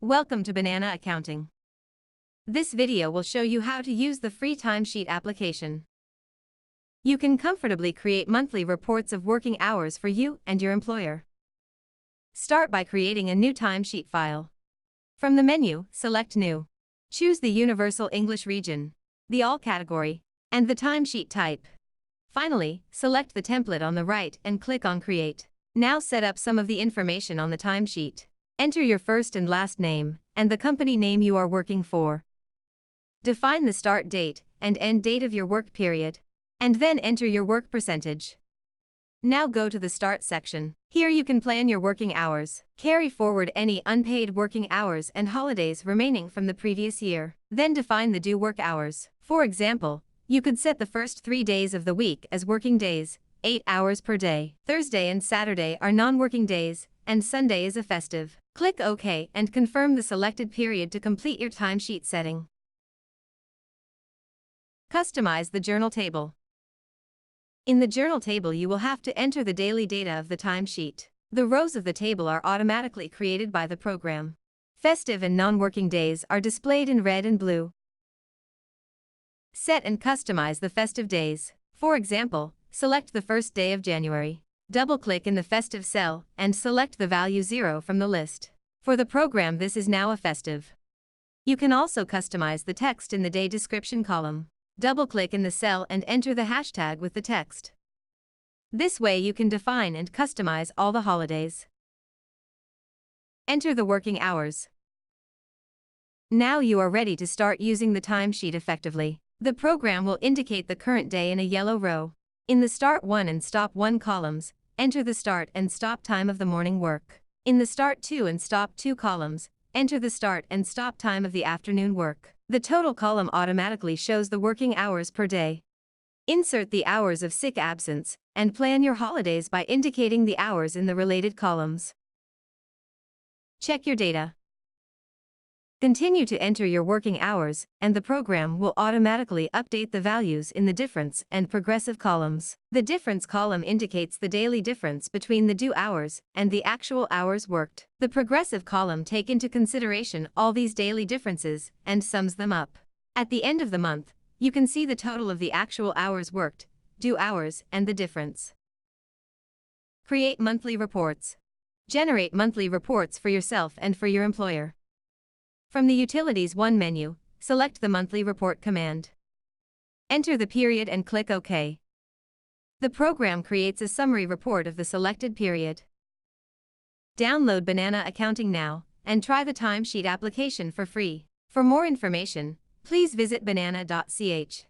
Welcome to Banana Accounting. This video will show you how to use the free timesheet application. You can comfortably create monthly reports of working hours for you and your employer. Start by creating a new timesheet file. From the menu, select New. Choose the Universal English region, the All category, and the timesheet type. Finally, select the template on the right and click on Create. Now set up some of the information on the timesheet. Enter your first and last name, and the company name you are working for. Define the start date and end date of your work period, and then enter your work percentage. Now go to the Start section. Here you can plan your working hours, carry forward any unpaid working hours and holidays remaining from the previous year. Then define the due work hours. For example, you could set the first 3 days of the week as working days, 8 hours per day. Thursday and Saturday are non-working days, and Sunday is a festive. Click OK and confirm the selected period to complete your timesheet setting. Customize the journal table. In the journal table you will have to enter the daily data of the timesheet. The rows of the table are automatically created by the program. Festive and non-working days are displayed in red and blue. Set and customize the festive days. For example, select the first day of January. Double-click in the festive cell and select the value 0 from the list. For the program, this is now a festive. You can also customize the text in the day description column. Double-click in the cell and enter the hashtag with the text. This way you can define and customize all the holidays. Enter the working hours. Now you are ready to start using the timesheet effectively. The program will indicate the current day in a yellow row. In the Start 1 and Stop 1 columns, enter the start and stop time of the morning work. In the Start 2 and Stop 2 columns, enter the start and stop time of the afternoon work. The total column automatically shows the working hours per day. Insert the hours of sick absence, and plan your holidays by indicating the hours in the related columns. Check your data. Continue to enter your working hours, and the program will automatically update the values in the difference and progressive columns. The difference column indicates the daily difference between the due hours and the actual hours worked. The progressive column takes into consideration all these daily differences and sums them up. At the end of the month, you can see the total of the actual hours worked, due hours, and the difference. Create monthly reports. Generate monthly reports for yourself and for your employer. From the Utilities 1 menu, select the Monthly Report command. Enter the period and click OK. The program creates a summary report of the selected period. Download Banana Accounting now, and try the timesheet application for free. For more information, please visit banana.ch.